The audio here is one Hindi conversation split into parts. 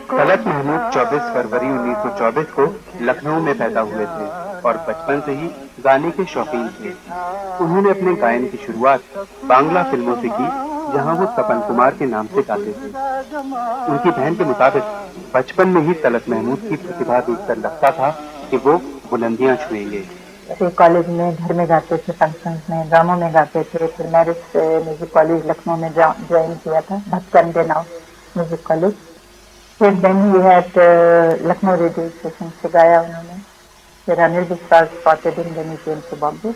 तलत महमूद 24 फरवरी 1924 को लखनऊ में पैदा हुए थे और बचपन से ही गाने के शौकीन थे। उन्होंने अपने गायन की शुरुआत बांग्ला फिल्मों से की, जहां वो तपन कुमार के नाम से गाते थे। उनकी बहन के मुताबिक बचपन में ही तलत महमूद की प्रतिभा देखकर लगता था कि वो बुलंदियां छुएंगे। कॉलेज में, घर में गाते थे, फंक्शंस में, ड्रामों में गाते थे। फिर मैरिज म्यूजिक कॉलेज लखनऊ में ज्वाइन किया था, भक्तन के नाउ म्यूजिक कॉलेज। फिर then he had Lucknow radio station से गाया उन्होंने। फिर अनिल विश्वास spotted him when he came to Bombay,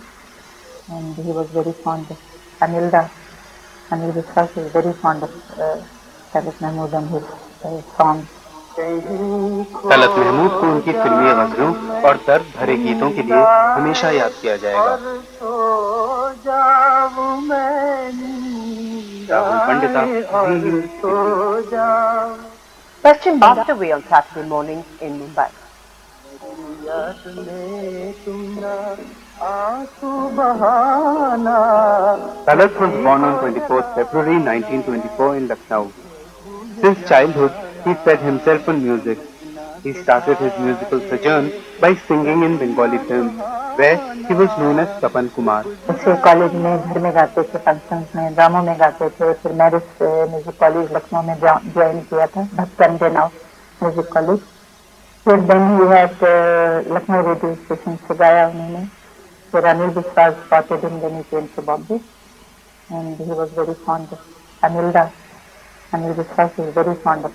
and he was very fond of Anil Vishwas was very fond of Talat Mahmood and his songs. Talat Mahmood को उनकी फिल्मी गजलों और दर्द भरे गीतों के लिए हमेशा याद किया जाएगा। Rahul Pandita, Question passed away on Saturday morning in Mumbai. Talat was born on 24th February 1924 in Lucknow. Since childhood, he fed himself on music. He started his musical sojourn by singing in Bengali films, where he was known as Tapan Kumar. उसे कॉलेज में, घर में गाते थे, फंक्शंस में, ड्रामों में गाते थे। फिर मैरिज म्यूजिक कॉलेज लखनऊ में ज्वाइन किया था, भक्तन के नाउ म्यूजिक कॉलेज। फिर then he had Lucknow radio station से गाया उन्होंने। फिर अनिल विश्वास spotted him when he came to Bombay, and he was very fond of Anil Vishwas is very fond of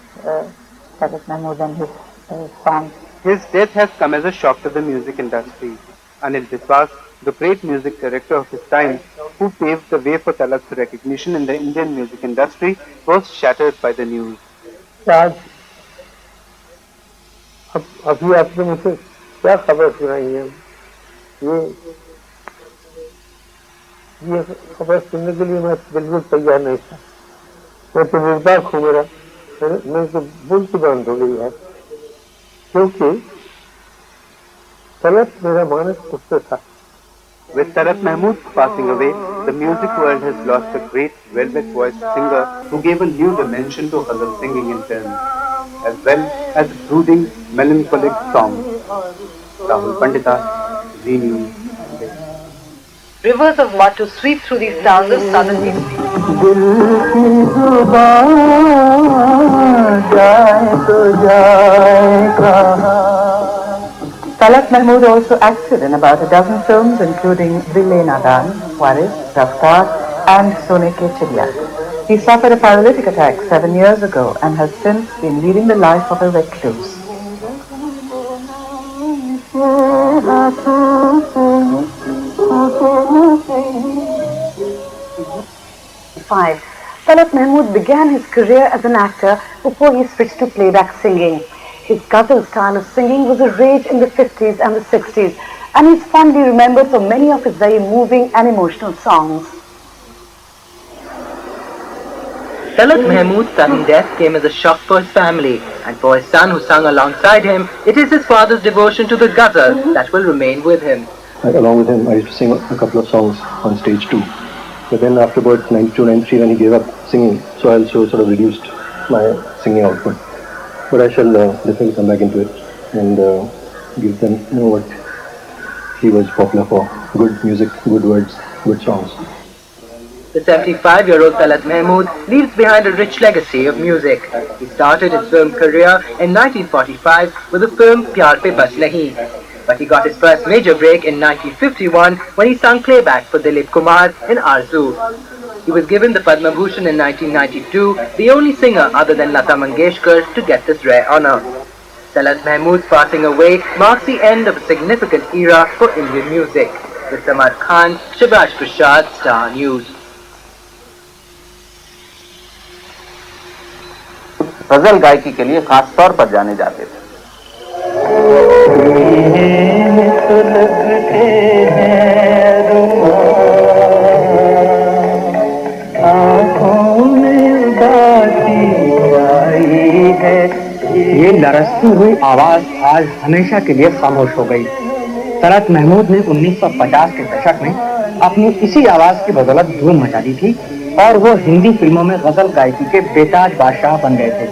Talat Mahmood and his songs. His death has come as a shock to the music industry. Anil Vishwas, the great music director of his time, who paved the way for Talat's recognition in the Indian music industry, was shattered by the news. आज अभी आपने मुझे क्या खबर सुनाई है? ये खबर सुनने के लिए मैं बिल्कुल तैयार नहीं था। मैं तो निर्बाक हूँ, मैं तो बुल की बंद हो गई है, क्योंकि तलत मेरा मानस पुत्र था। With Talat Mahmood passing away, the music world has lost a great velvet-voiced singer who gave a new dimension to ghazal singing in films, as well as brooding, melancholic songs. Rahul Pandita, Zee News. Rivers of mud to sweep through these towns of southern India. Talat Mahmood also acted in about a dozen films, including Dille Nadan, Waris, Raftar, and Sone Ke Chidiya. He suffered a paralytic attack 7 years ago and has since been leading the life of a recluse. Five. Talat Mahmood began his career as an actor before he switched to playback singing. His ghazal style of singing was a rage in the 50s and the 60s, and he's fondly remembered for many of his very moving and emotional songs. Talat Mahmood's sudden death came as a shock for his family, and for his son who sung alongside him, it is his father's devotion to the ghazal that will remain with him. Along with him, I used to sing a couple of songs on stage too. But then afterwards, 92, 93, when he gave up singing, so I also sort of reduced my singing output. But I shall definitely come back into it and give them what he was popular for. Good music, good words, good songs. The 75-year-old Talat Mahmood leaves behind a rich legacy of music. He started his film career in 1945 with the film Pyar Pe Bas Nahi. But he got his first major break in 1951 when he sung playback for Dilip Kumar in Arzu. He was given the Padma Bhushan in 1992, the only singer other than Lata Mangeshkar to get this rare honour. Talat Mahmood's passing away marks the end of a significant era for Indian music. With Samar Khan, Shahbaz Prasad, Star News. गजल गायकी के लिए खास तौर पर जाने जाते थे। ये लरसती हुई आवाज आज हमेशा के लिए खामोश हो गई। तलत महमूद ने 1950 के दशक में अपनी इसी आवाज की बदौलत धूम मचा दी थी और वो हिंदी फिल्मों में गजल गायकी के बेताज बादशाह बन गए थे।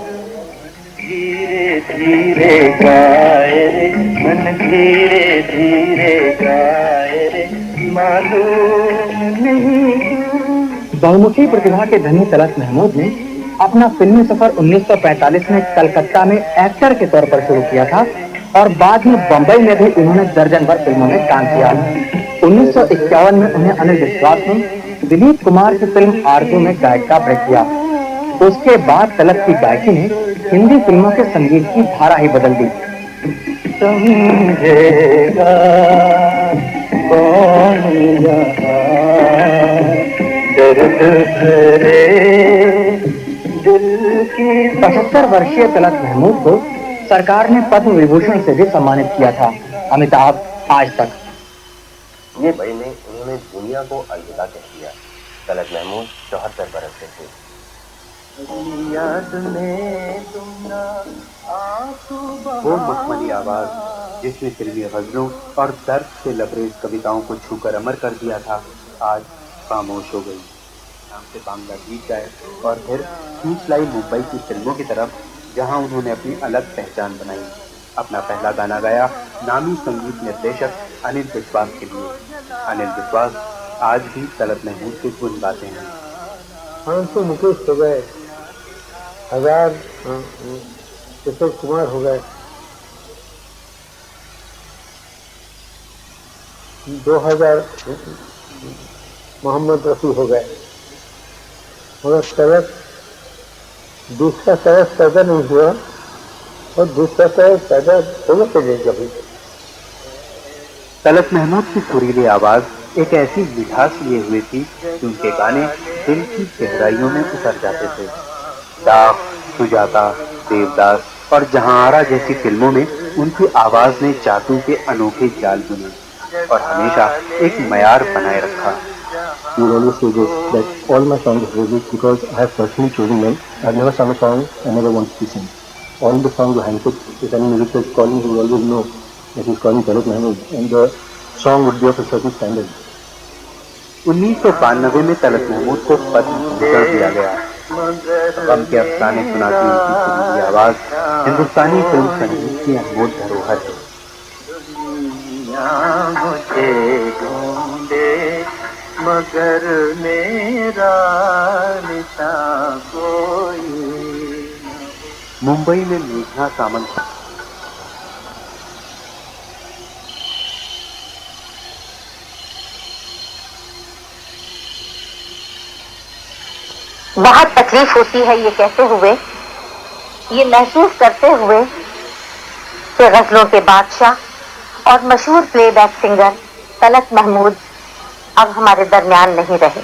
धीरे धीरे गाए रे मन, धीरे धीरे गाए रे मालूम नहीं। बहुमुखी प्रतिभा के धनी तलत महमूद ने अपना फिल्मी सफर 1945 में कलकत्ता में एक्टर के तौर पर शुरू किया था और बाद में बंबई में भी उन्होंने दर्जन भर फिल्मों में काम किया। 1951 में उन्हें अनिल विश्वास ने दिलीप कुमार की फिल्म आरजू में गायक का ब्रेक किया। उसके बाद तलत की गायकी ने हिंदी फिल्मों के संगीत की धारा ही बदल दी। समझेगा कौन दर्द भरे दिल की। 75 वर्षीय तलत महमूद को सरकार ने पद्म विभूषण से भी सम्मानित किया था। अमिताभ आज तक। ये महीने उन्होंने दुनिया को अलविदा कह दिया। तलत महमूद 74 बरस के थे। वो मखमली आवाज जिसने फिल्मी गजलों और दर्द से लबरेज कविताओं को छूकर अमर कर दिया था, आज खामोश हो गई। नाम से बांग्ला गीत गाए और फिर खींच लाई मुंबई की फिल्मों की तरफ, जहां उन्होंने अपनी अलग पहचान बनाई। अपना पहला गाना गाया नामी संगीत निर्देशक अनिल विश्वास के लिए। अनिल विश्वास आज भी तलत महमूद के गुण गाते हैं। हाँ तो मुकेश हो गए, हजार किशोर कुमार हो गए, 2000 मोहम्मद रफी हो गए, मगर तलत दूसरा तलत पैदा नहीं हुआ और दूसरा तलत पैदा होगा तो नहीं कभी। तलत महमूद की सुरीली आवाज एक ऐसी मिठास लिए हुए थी कि उनके गाने दिल की गहराइयों में उतर जाते थे। दाग, सुजाता, देवदास और जहांआरा जैसी फिल्मों में उनकी आवाज ने जादू के अनोखे जाल बुने और हमेशा एक मयार बनाए रखा। You always say this, that all my songs are music because I have personally chosen them. I have never sung a song I never wanted to sing. All the songs are handpicked. If any music is calling, he will always know that he's calling Tariq Mahmood, and the song would be of a certain standard. 1992 में तलत महमूद को पद्म भूषण दिया गया। गम के अफसाने सुनाती उनकी सुरीली आवाज हिंदुस्तानी फिल्म संगीत की अनमोल धरोहर है। मुझे ढूंढे मगर मेरा निशान कोई। मुंबई में मेघना सामंत बहुत तकलीफ होती है ये कहते हुए, ये महसूस करते हुए कि गजलों के बादशाह और मशहूर प्लेबैक सिंगर तलत महमूद अब हमारे दरमियान नहीं रहे।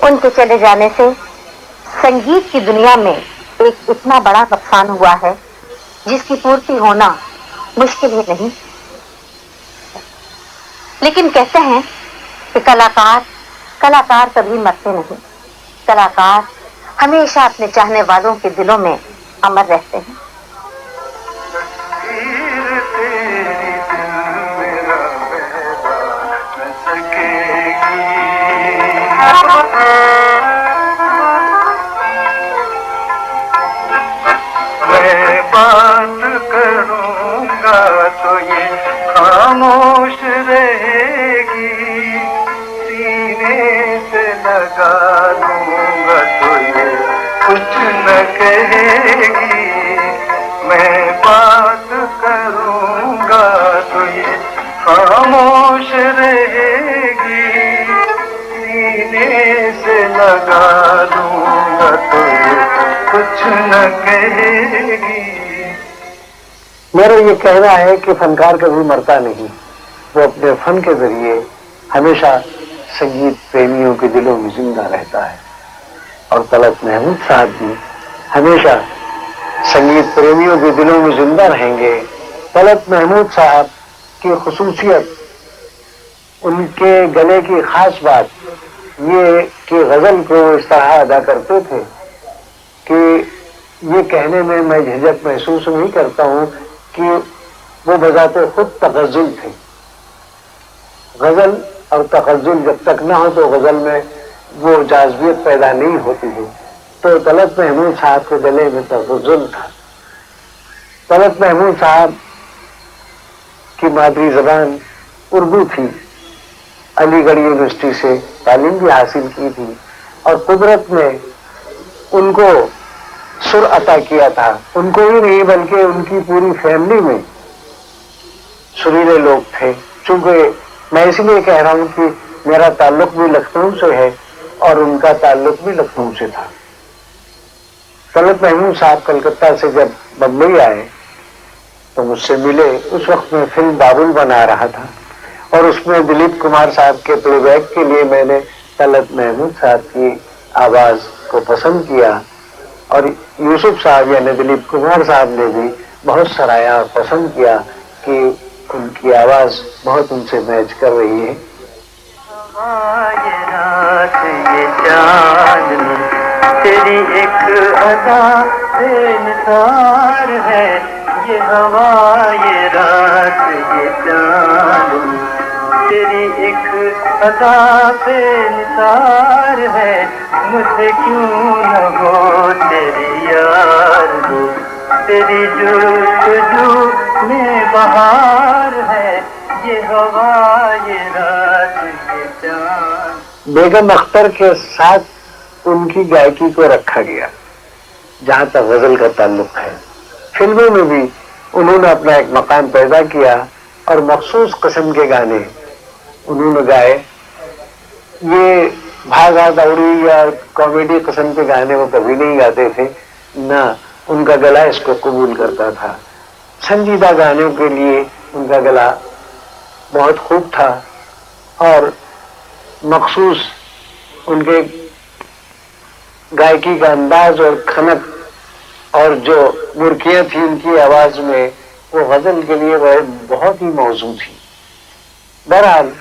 उनके चले जाने से संगीत की दुनिया में एक इतना बड़ा नुकसान हुआ है जिसकी पूर्ति होना मुश्किल ही नहीं। लेकिन कहते हैं कि कलाकार कभी मरते नहीं। कलाकार हमेशा अपने चाहने वालों के दिलों में अमर रहते हैं। मैं बात करूंगा तो ये खामोश रहेगी, सीने से लगा लूंगा तो ये कुछ न कहेगी। मैं बात करूंगा तो ये खामोश रहेगी, सीने से लगा लूंगा तो ये कुछ न कहेगी। मेरा ये कहना है कि फनकार कभी मरता नहीं, वो अपने फन के जरिए हमेशा संगीत प्रेमियों के दिलों में जिंदा रहता है। और तलत महमूद साहब भी हमेशा संगीत प्रेमियों के दिलों में जिंदा रहेंगे। तलत महमूद साहब की खुसूसियत, उनके गले की खास बात ये कि गजल को इस तरह अदा करते थे कि ये कहने में मैं झिझक महसूस नहीं करता हूं कि वो बजाते खुद तगज़ुल थे। गजल और तखज्जुल जब तक ना हो तो गजल में वो जाज़बियत पैदा नहीं होती है। तो तलत महमूद साहब के गले में तखज्जुल था। तलत महमूद साहब की मादरी जबान उर्दू थी, अलीगढ़ यूनिवर्सिटी से तालीम भी हासिल की थी और कुदरत ने उनको सुर अता किया था। उनको ही नहीं बल्कि उनकी पूरी फैमिली में सुरीले लोग थे। चूंकि मैं इसलिए कह रहा हूं कि मेरा ताल्लुक भी लखनऊ से है और उनका ताल्लुक भी लखनऊ से था। तलत महमूद साहब कलकत्ता से जब बम्बई आए तो मुझसे मिले। उस वक्त मैं फिल्म बाबुल बना रहा था और उसमें दिलीप कुमार साहब के प्लेबैक के लिए मैंने तलत महमूद साहब की आवाज को पसंद किया और यूसुफ साहब यानी दिलीप कुमार साहब ने भी बहुत सराहा और पसंद किया कि उनकी आवाज बहुत उनसे मैच कर रही है। ये रात ये चांदनी तेरी एक अदा बेनसार है, ये हवा ये रात ये चांदनी तेरी एक अदा बेनसार है, मुझे क्यों न हो तेरी याद, तेरी जुल्फ़ में बहार है, ये हवा ये रात ये चांद। बेगम अख्तर के साथ उनकी गायकी को रखा गया जहां तक गजल का ताल्लुक है। फिल्मों में भी उन्होंने अपना एक मकाम पैदा किया और मखसूस किस्म के गाने उन्होंने गाए। ये भागा दौड़ी या कॉमेडी किस्म के गाने वो कभी नहीं गाते थे, ना उनका गला इसको कबूल करता था। संजीदा गानों के लिए उनका गला बहुत खूब था और मखसूस उनके गायकी का अंदाज और खनक और जो मुर्कियां थी उनकी आवाज में, वो गजल के लिए वह बहुत ही मौजू थी। बहरहाल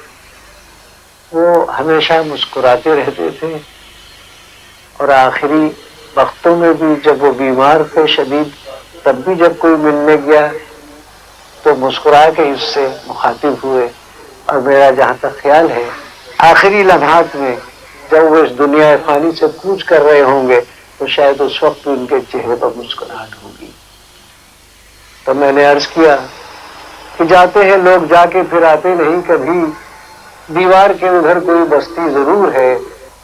वो हमेशा मुस्कुराते रहते थे और आखिरी वक्तों में भी जब वो बीमार थे शदीद, तब भी जब कोई मिलने गया तो मुस्कुरा के इससे मुखातिब हुए। और मेरा जहां तक ख्याल है आखिरी लम्हात में जब वो इस दुनिया फानी से कूच कर रहे होंगे तो शायद उस वक्त उनके चेहरे पर मुस्कुराहट होगी। तो मैंने अर्ज किया कि जाते हैं लोग जाके फिर आते नहीं कभी, दीवार के उधर कोई बस्ती जरूर है,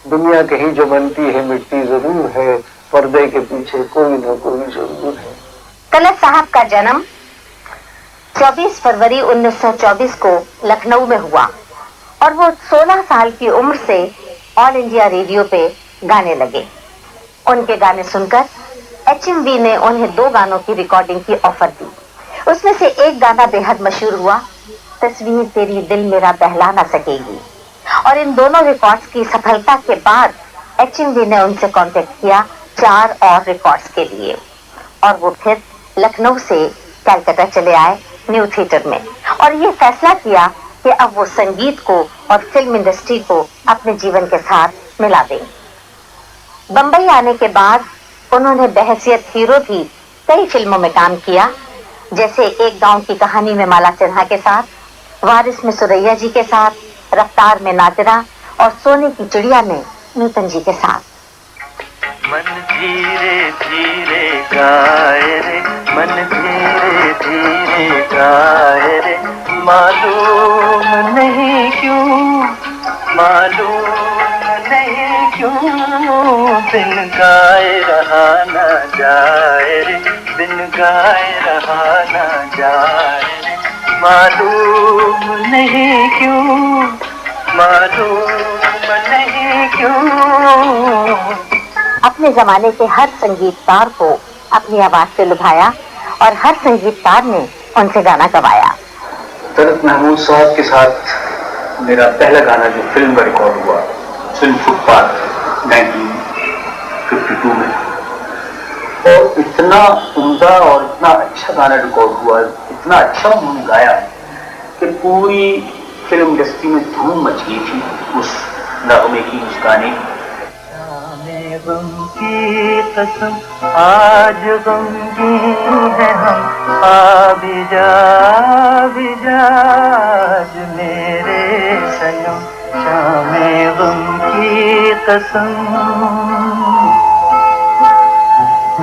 दुनिया कहीं जो बनती है मिटती जरूर है, पर्दे के पीछे कोई न कोई जरूर है। तलत साहब का जन्म 24 फरवरी 1924 को लखनऊ में हुआ और वो 16 साल की उम्र से ऑल इंडिया रेडियो पे गाने लगे। उनके गाने सुनकर HMV ने उन्हें 2 गानों की रिकॉर्डिंग की ऑफर दी। उसमें से एक गाना बेहद मशहूर हुआ, तस्वीर तेरी दिल मेरा बहला ना सकेगी। और इन दोनों रिकॉर्ड्स की सफलता के बाद HMV ने उनसे कांटेक्ट किया 4 और रिकॉर्ड्स के लिए और वो फिर लखनऊ से कलकत्ता चले आए न्यू थिएटर में और ये फैसला किया कि अब वो संगीत को और फिल्म इंडस्ट्री को अपने जीवन के साथ मिला दें। बंबई आने के बाद उन्होंने बहैसियत हीरो भी कई फिल्मों में काम किया, जैसे एक गांव की कहानी में माला सिन्हा के साथ, वारिस में सुरैया जी के साथ, रफ्तार में नादिरा और सोने की चिड़िया में नूतन जी के साथ। मन धीरे धीरे गाए रे, मन धीरे धीरे गाए रे, मालूम नहीं क्यों, मालूम नहीं क्यों, बिन गाए रहा न जाए रे, बिन गाए रहा न जाए रे, मालूम नहीं क्यों, मालूम नहीं क्यों। अपने जमाने के हर संगीतकार को अपनी आवाज से लुभाया और हर संगीतकार ने उनसे गाना गवाया। तलत महमूद साहब के साथ मेरा पहला गाना जो फिल्म में रिकॉर्ड हुआ, फिल्म फुटपाथ 1952 में, और इतना उम्दा और इतना अच्छा गाना रिकॉर्ड हुआ, इतना अच्छा उन्होंने गाया कि पूरी फिल्म इंडस्ट्री में धूम मच गई थी उस नगमे की, उस गाने की। गम की कसम आज गमगीन है हम, आ भी जा आज मेरे सनम, शामे गम की कसम,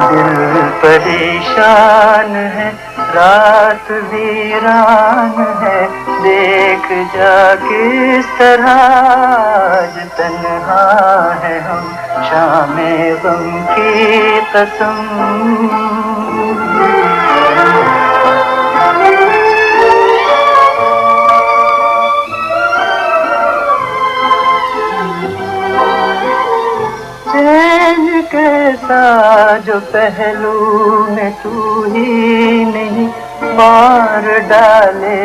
दिल परेशान है, रात वीरान है, देख जा किस तरह आज तन्हा है हम, शामे गम की कसम। चैन कैसा जो पहलू में तू ही नहीं, मार डाले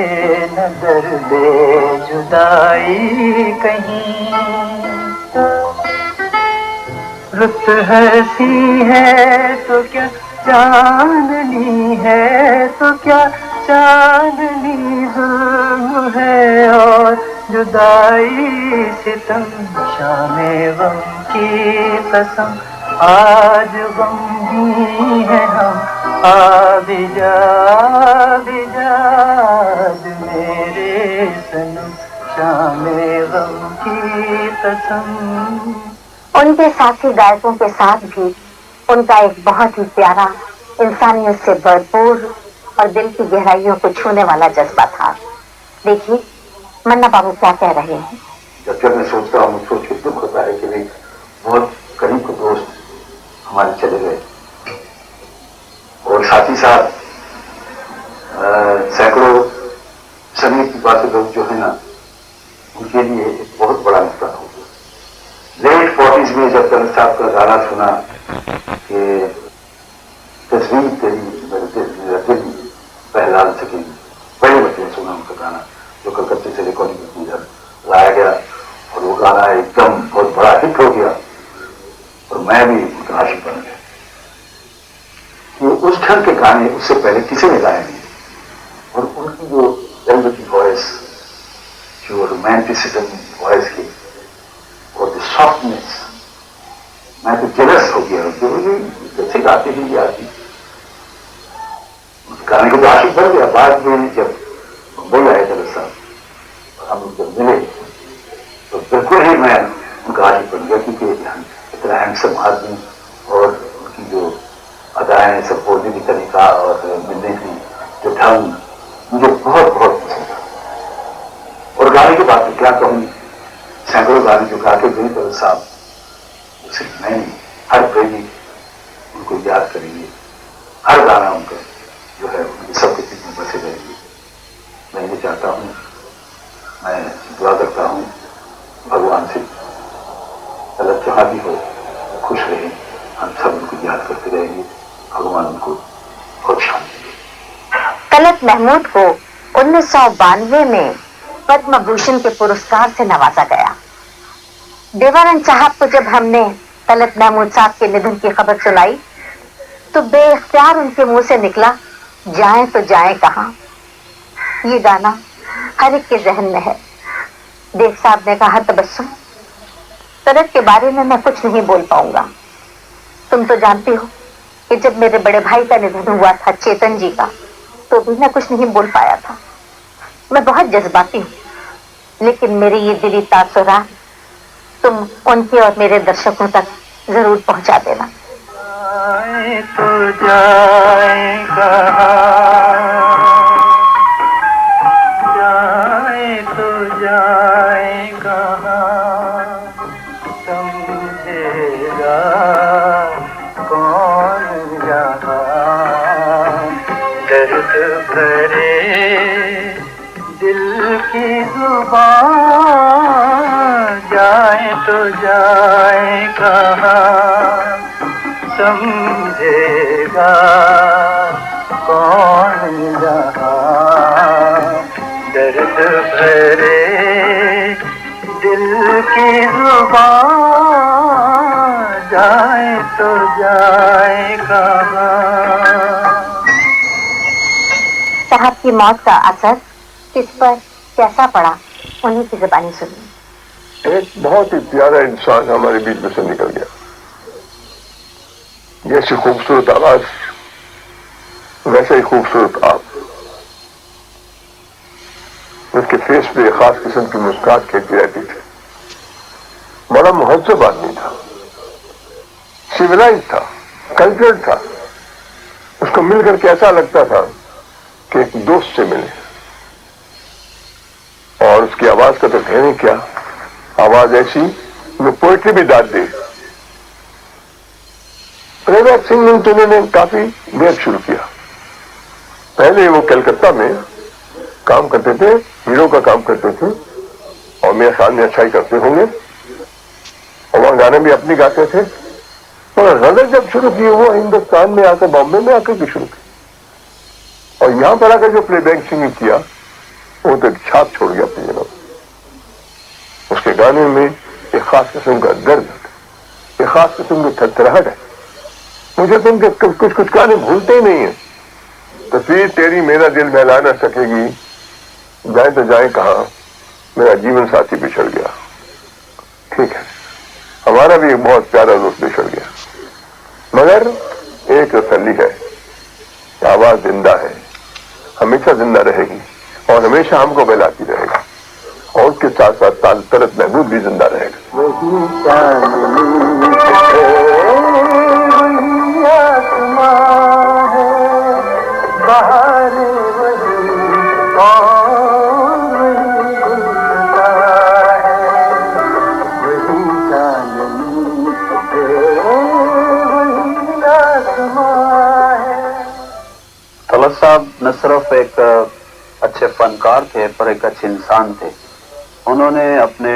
न दर्दे जुदाई कहीं। रुत हंसी है तो क्या चांदनी है तो क्या, चांदनी जुल्म है और जुदाई सितम, शामे गम की कसम आज गम ही है हम, आ भी जा मेरे सनम, शामे गम की कसम। उनके साथी गायकों के साथ भी उनका एक बहुत ही प्यारा, इंसानियत से भरपूर और दिल की गहराइयों को छूने वाला जज्बा था। देखिए मन्ना बाबू क्या कह रहे हैं। जब जब मैं सोचता हूँ सोच के दुख होता है कि नहीं, बहुत करीब के दोस्त हमारे चले गए, और साथ ही साथ सैकड़ों संगीत विभाग के लोग जो है ना, उनके लिए एक बहुत बड़ा नुकसान हो गया। लेट 40s में जब तलत साहब का गाना सुना कि तस्वीर तेरी मेरे दिल पहलाल सकेगी, बड़े बच्चे सुना उनका गाना जो कलकत्ते से रिकॉर्डिंग इधर लाया गया, और वो गाना एकदम बहुत बड़ा हिट हो गया, और मैं भी उनका आशिक बन गया। कि उस ढंग के गाने उससे पहले किसी ने गाए नहीं, और उनकी जो वेलवेटी वॉइस, जो रोमांटिसिज्म वॉइस की, और जो सॉफ्टनेस, मैं तो जेलस हो गया जो ये कैसे गाते हैं ये आदमी। उस गाने को तो आशिक बन गया। बाद में जब मुंबई आए दरअसल साहब, हम जब मिले तो बिल्कुल ही मैं उनका आशिक बन गया, क्योंकि इतना हैंडसम आदमी, और उनकी जो अदाएं, सब बोलने की तरीका और मिलने की जो ढंग मुझे बहुत बहुत पसंद था। और गाने की बात क्या कहूँ, सैकड़ों गाने जो गा के गए दरअसल साहब, सिर्फ मैं नहीं, हर प्रेमी उनको याद करेंगे, हर गाना उनका जो है उनके सबके दिल में बसे रहेंगे। मैं ये चाहता हूँ, मैं दुआ करता हूँ भगवान से, तलब जहाँ भी हो खुश रहे, हम सब उनको याद करते रहेंगे, भगवान उनको बहुत शांति दे। तलत महमूद को 1992 में पद्म भूषण के पुरस्कार से नवाजा गया। देवानंद साहब को जब हमने तलत महमूद साहब के निधन की खबर सुनाई तो बेख्तियार उनके मुंह से निकला, जाएं तो जाएं कहां। ये गाना हर एक के जहन में है। देव साहब ने कहा, तबस्सुम, तलत के बारे में मैं कुछ नहीं बोल पाऊंगा। तुम तो जानती हो कि जब मेरे बड़े भाई का निधन हुआ था, चेतन जी का, तो भी मैं कुछ नहीं बोल पाया था। मैं बहुत जज्बाती हूँ, लेकिन मेरे ये दिली तासुरात तुम उनके और मेरे दर्शकों तक जरूर पहुंचा देना। जाए तो जाए कहाँ, जाए तो जाए कहाँ, समझेगा कौन यहाँ, दर्द भरे दिल की जुबान, जाए तो जाए कहाँ, समझेगा कौन यहाँ, दर्द भरे दिल की जुबान, जाए तो जाए कहाँ। साहब की मौत का असर किस पर कैसा पड़ा, उन्हीं की जुबानी सुनिए। एक बहुत ही प्यारा इंसान हमारे बीच में से निकल गया। जैसी खूबसूरत आवाज वैसे ही खूबसूरत आप। उसके फेस पे खास किस्म की मुस्कान खिलती रहती थी। बड़ा महोत्सव आदमी था, सिविलाइज था, कल्चर्ड था। उसको मिलकर के ऐसा लगता था कि एक दोस्त से मिले। और उसकी आवाज का तो कहने क्या, आवाज ऐसी जो पोएट्री भी दाद दे। प्लेबैक सिंगिंग तो उन्होंने काफी देर शुरू किया। पहले वो कलकत्ता में काम करते थे, हीरो का काम करते थे, और मेरे ख्याल में अच्छा ही करते होंगे, और वहां गाने भी अपनी गाते थे। और गजल जब शुरू की वो हिंदुस्तान में आकर, बॉम्बे में आकर भी शुरू की, और यहां पर आकर जो प्लेबैक सिंगिंग किया वो तो छाप छोड़ गया अपनी जगह। उसके गाने में एक खास किस्म का दर्द है, एक खास किस्म की थरथराहट है। मुझे तो उनके कुछ कुछ गाने भूलते ही नहीं है। तस्वीर तेरी मेरा दिल बहला न सकेगी, जाए तो जाए कहां, मेरा जीवन साथी बिछड़ गया। ठीक है, हमारा भी एक बहुत प्यारा दोस्त बिछड़ गया, मगर एक तसल्ली है, आवाज जिंदा है, हमेशा जिंदा रहेगी और हमेशा हमको बहलाती रहेगा, और उसके साथ साथ तलत महमूद भी जिंदा रहेगा। तलत साहब न सिर्फ एक अच्छे फनकार थे पर एक अच्छे इंसान थे। उन्होंने अपने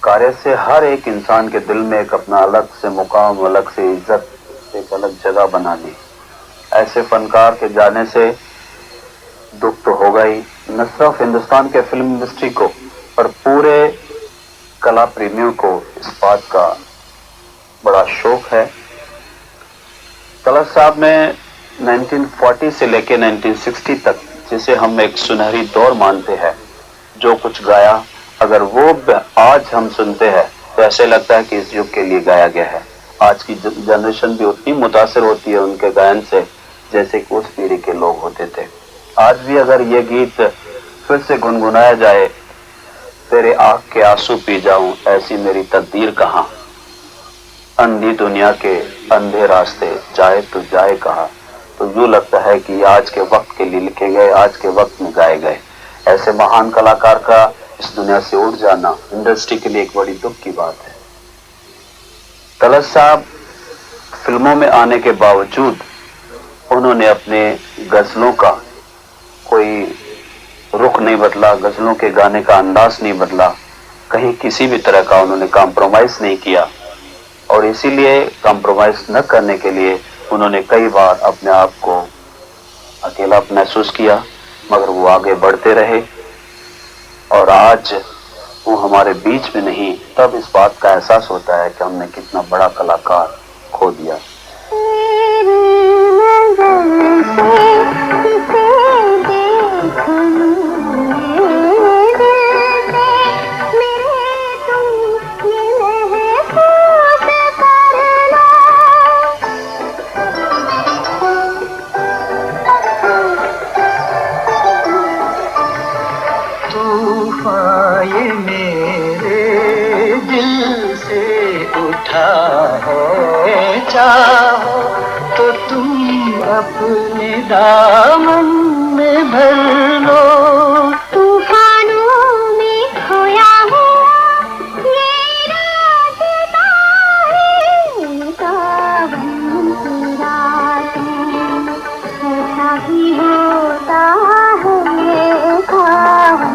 कार्य से हर एक इंसान के दिल में एक अपना अलग से मुकाम, अलग से इज्जत, एक अलग जगह बना ली। ऐसे फनकार के जाने से दुख तो होगा ही, न सिर्फ हिंदुस्तान के फिल्म इंडस्ट्री को पर पूरे कला प्रेमियों को इस बात का बड़ा शौक है। तलत साहब ने 1940 से लेकर 1960 तक, जिसे हम एक सुनहरी दौर मानते हैं, जो कुछ गाया, अगर वो आज हम सुनते हैं तो ऐसे लगता है कि इस युग के लिए गाया गया है। आज की जनरेशन भी उतनी मुतासिर होती है उनके गायन से जैसे कि उस पीढ़ी के लोग होते थे। आज भी अगर ये गीत फिर से गुनगुनाया जाए, तेरे आँख के आंसू पी जाऊं ऐसी मेरी तकदीर कहाँ, अंधी दुनिया के अंधे रास्ते जाए तो जाए कहाँ, तो यूँ लगता है कि आज के वक्त के लिए लिखे गए, आज के वक्त में गाए गए। ऐसे महान कलाकार का इस दुनिया से उठ जाना इंडस्ट्री के लिए एक बड़ी दुख की बात है। तलत साहब फिल्मों में आने के बावजूद उन्होंने अपने गजलों का कोई रुख नहीं बदला, गजलों के गाने का अंदाज नहीं बदला, कहीं किसी भी तरह का उन्होंने कॉम्प्रोमाइज नहीं किया, और इसीलिए कॉम्प्रोमाइज न करने के लिए उन्होंने कई बार अपने आप को अकेला महसूस किया, मगर वो आगे बढ़ते रहे। और आज वो हमारे बीच में नहीं, तब इस बात का एहसास होता है कि हमने कितना बड़ा कलाकार खो दिया। ये मेरे दिल से उठा है, चाहो तो तुम अपने दामन में भर लो। तूफानों में खोया हुआ ये रास्ता है, सावन की रातें ऐसा ही होता है, सावन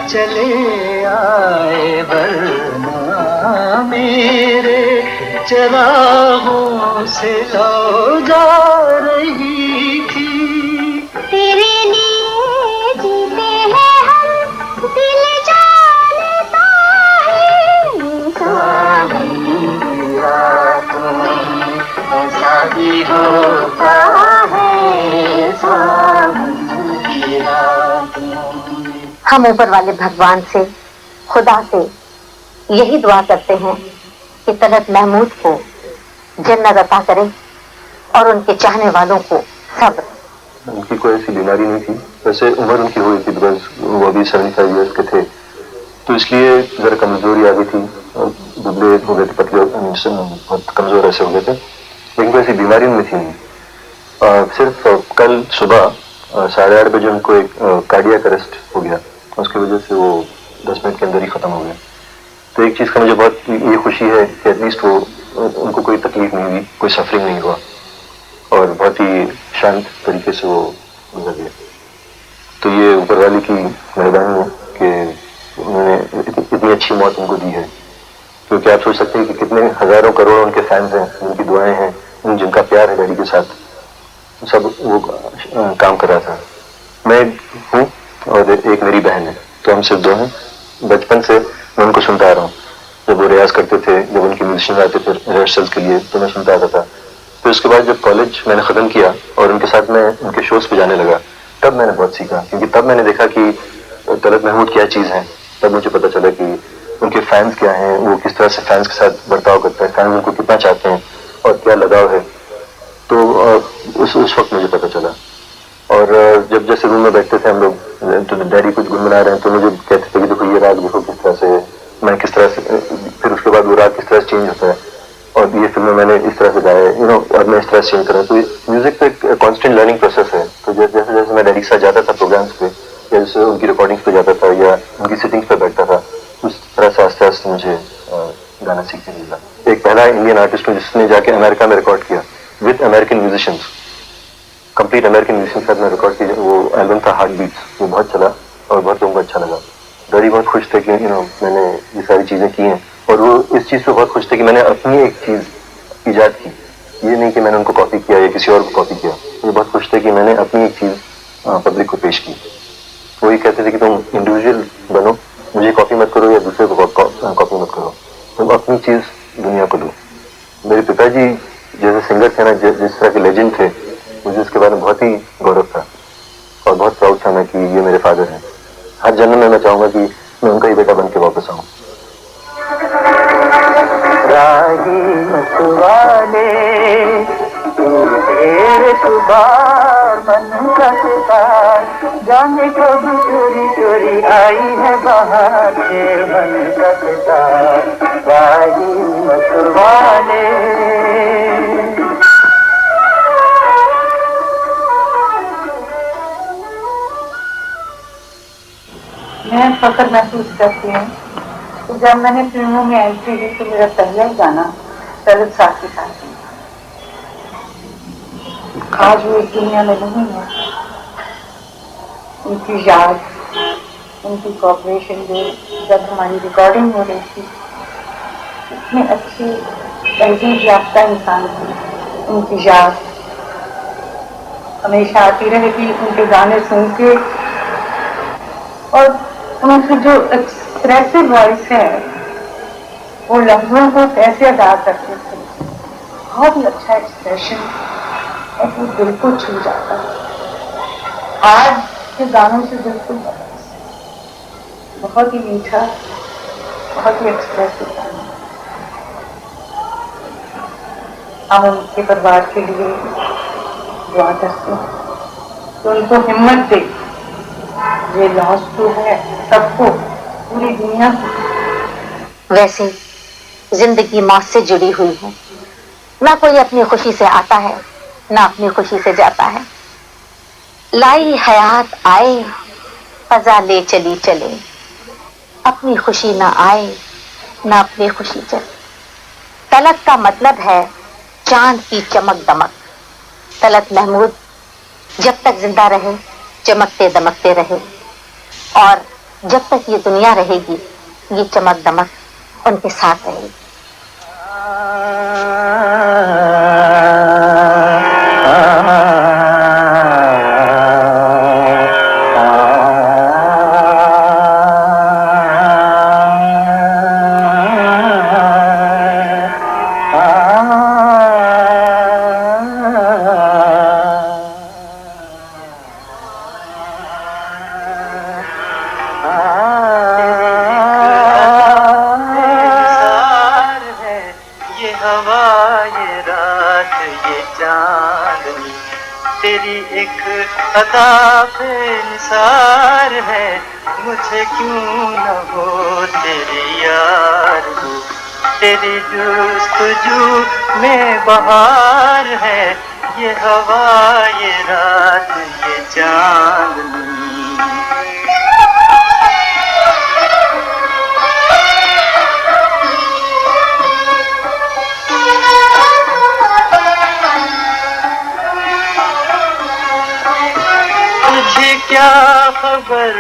चले आए वरना मेरे चरागों से लो जा रही थी। तेरे लिए जीते हैं हम, दिल जानता है, सावन की होता है सावन की रातों में। हम ऊपर वाले भगवान से, खुदा से यही दुआ करते हैं कि तलत महमूद को जन्नत अता करे और उनके चाहने वालों को सब्र। उनकी कोई ऐसी बीमारी नहीं थी, वैसे उम्र उनकी हुई थी, बिकॉज वो अभी 75 ईयर्स के थे, तो इसलिए जरा कमजोरी आ गई थी, दुबले हो गए थे, पतले बहुत कमजोर ऐसे हो गए थे, लेकिन कोई ऐसी बीमारी उनमें थी नहीं। सिर्फ कल सुबह 8:30 बजे उनको एक कार्डियक अरेस्ट हो गया, उसकी वजह से वो 10 मिनट के अंदर ही खत्म हो गया। तो एक चीज का मुझे बहुत ये खुशी है कि एटलीस्ट वो उनको कोई तकलीफ नहीं हुई, कोई सफरिंग नहीं हुआ और बहुत ही शांत तरीके से वो गुजर गया। तो ये ऊपर वाले की मेहरबानी है कि उन्होंने इतनी अच्छी मौत उनको दी है, क्योंकि आप सोच सकते हैं कि कितने हजारों करोड़ों उनके फैंस हैं, उनकी दुआएं हैं, जिनका प्यार है डैडी के साथ, सब वो काम कर रहा था। मैं हूँ और एक मेरी बहन है, तो हम सिर्फ दो हैं। बचपन से मैं उनको सुनता आ रहा हूँ, जब वो रियाज करते थे, जब उनके म्यूजिशियन आते थे रिहर्सल्स के लिए, तो मैं सुनता आता था। फिर उसके बाद जब कॉलेज मैंने ख़त्म किया और उनके साथ मैं उनके शोज़ पे जाने लगा, तब मैंने बहुत सीखा, क्योंकि तब मैंने देखा कि तलत महमूद क्या चीज़ है। तब मुझे पता चला कि उनके फैंस क्या हैं, वो किस तरह से फैंस के साथ बर्ताव करते हैं, फैंस उनको कितना चाहते हैं और क्या लगाव है। तो उस वक्त मुझे पता चला। और जब जैसे रूम में बैठते थे हम लोग, तो डैडी कुछ गुनगुना रहे हैं तो मुझे कहते थे कि देखो ये राग देखो किस तरह से, मैं किस तरह से, फिर उसके बाद वो राग किस तरह से चेंज होता है, और ये फिल्म में मैंने इस तरह से गाया है, और मैं इस तरह से चेंज कर रहा हूँ। तो म्यूजिक तो एक कॉन्स्टेंट लर्निंग प्रोसेस है। तो जैसे जैसे मैं डैडी के साथ जाता था प्रोग्राम्स पे, या जैसे उनकी रिकॉर्डिंग्स पे जाता था या उनकी सिटिंग्स पे बैठता था, उस तरह से आस्ते आस्ते मुझे गाना सीखने मिला। एक पहला इंडियन आर्टिस्ट हूँ जिसने जाके अमेरिका में रिकॉर्ड किया with American musicians, complete American musician साथ में रिकॉर्ड किया। वो एल्बम था हार्ट बीट्स, वो बहुत चला और बहुत लोगों को अच्छा लगा। डैडी बहुत खुश थे कि मैंने ये सारी चीज़ें की हैं, और वो इस चीज़ पे बहुत खुश थे कि मैंने अपनी एक चीज़ ईजाद की, ये नहीं कि मैंने उनको कॉपी किया या किसी और को कॉपी किया। वो बहुत खुश थे कि मैंने अपनी एक चीज़ पब्लिक को पेश की। वो ये कहते थे कि तुम इंडिविजुअल बनो, मुझे कॉपी मत करो या दूसरे को कॉपी मत करो, तुम अपनी चीज़ दुनिया को दो। मेरे पिताजी जैसे सिंगर थे ना, जिस तरह के लेजेंड थे, मुझे इसके बारे में बहुत ही गौरव था और बहुत प्राउड था मैं कि ये मेरे फादर हैं। हर जन्म में मैं चाहूँगा कि मैं उनका ही बेटा बन के वापस आऊँ। राही मतवाले तेरे सुबार मन का सितार, जाने कब चोरी चोरी आई है बाहर तेरे मन का सितार। राही मतवाले मैं फख्र महसूस करती हूँ तो जब मैंने फिल्मों में एंट्री दी तो मेरा पहला ही गाना तलत साहब के साथ था। आज वो इस दुनिया में नहीं है, उनकी याद, उनकी कॉपरेशन जो जब हमारी रिकॉर्डिंग हो रही थी, इतने अच्छे तहजीब याफ्ता इंसान थे। उनकी याद हमेशा आती रहेगी, उनके गाने सुन के, और उनकी जो एक्सप्रेसिव वॉइस है वो लफ्जों को कैसे अदा करते थे, बहुत ही अच्छा एक्सप्रेशन और वो दिल को छू जाता है। आज के गानों से बिल्कुल बहुत ही मीठा, बहुत ही एक्सप्रेसिव गाना। हम उनके परिवार के लिए दुआ करते हैं तो उनको हिम्मत दे। ये लॉस तो है सबको, पूरी दुनिया को। वैसे जिंदगी मौत से जुड़ी हुई है, ना कोई अपनी खुशी से आता है ना अपनी खुशी से जाता है। लाई हयात आए फजा ले चली चले, अपनी खुशी ना आए ना अपनी खुशी चले। तलत का मतलब है चांद की चमक दमक। तलत महमूद जब तक जिंदा रहे चमकते दमकते रहे, और जब तक ये दुनिया रहेगी ये चमक दमक उनके साथ रहेगी। ये हवा ये रात ये चांदनी तेरी एक अदा पे निसार है मुझे क्यों न हो तेरी यार हो तेरी जुस्तजू में बहार है ये हवा ये रात ये चांदनी तुझे क्या खबर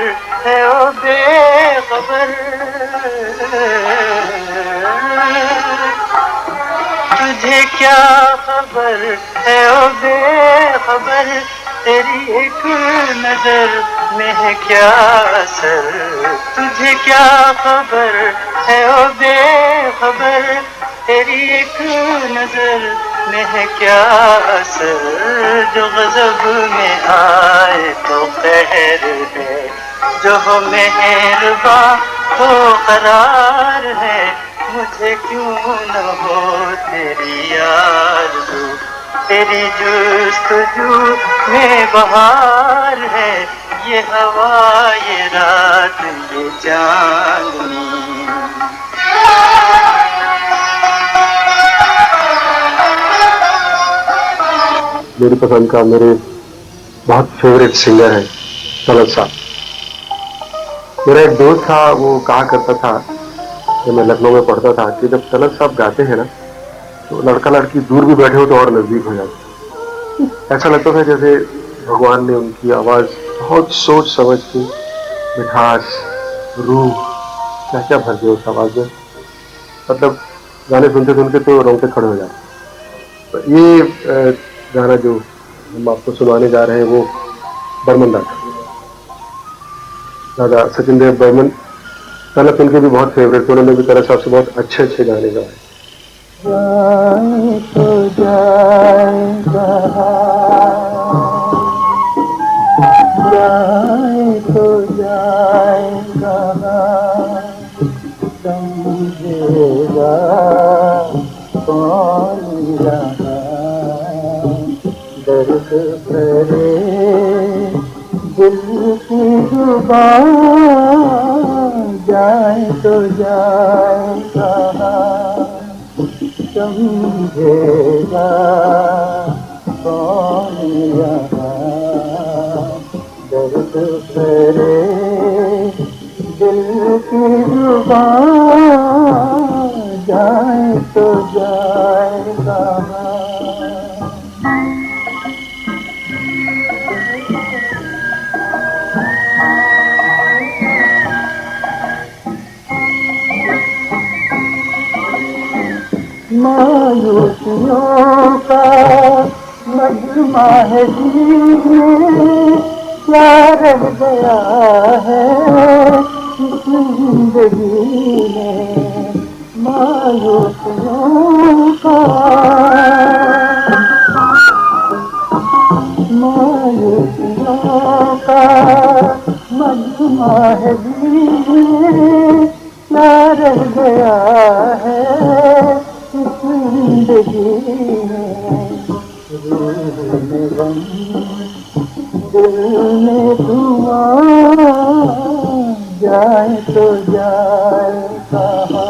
है ओ बेखबर तुझे क्या खबर है ओ बेखबर तेरी एक नजर में है क्या असर तुझे क्या खबर है ओ बेखबर तेरी एक नजर में है क्या असर जो गजब में आए तो कहर है जो हो मेहरबान तो करार है मुझे क्यों न हो तेरी यार तेरी जुस्तजू में बहार है ये हवा ये रात ये चांदनी मेरी पसंद का मेरे बहुत फेवरेट सिंगर है तलत साहब। मेरा एक दोस्त था, वो कहा करता था जब मैं लखनऊ में पढ़ता था कि जब तलत साहब गाते हैं ना तो लड़का लड़की दूर भी बैठे हो तो और नजदीक हो जाते। ऐसा लगता था जैसे भगवान ने उनकी आवाज बहुत सोच समझ के मिठास रूह क्या क्या भर दिया उस आवाज में। मतलब गाने सुनते सुनते तो रोंगटे खड़े हो जाते। तो ये गाना जो हम आपको सुनाने जा रहे हैं वो बर्मन दादा सचिन देव बर्मन तलत उनके भी बहुत फेवरेट थे। उन्होंने भी तलत साहब से बहुत अच्छे अच्छे गाने गाए। जाए तो जाएगा जाए तो जाएगा समझेगा कौन रहा दर्द करे दिल की जुबान जाए तो जाएगा समझेगा कौन यहाँ दर्द करे दिल की जुबान जाए तो जाएगा मायूसियों का मजमा है जीने क्या रह गया है इस जिंदगी में मायूसियों का मजमा है जीने क्या रह गया है जिंदगी में रूह में गम दिल में धुआं जाए तो जाए कहाँ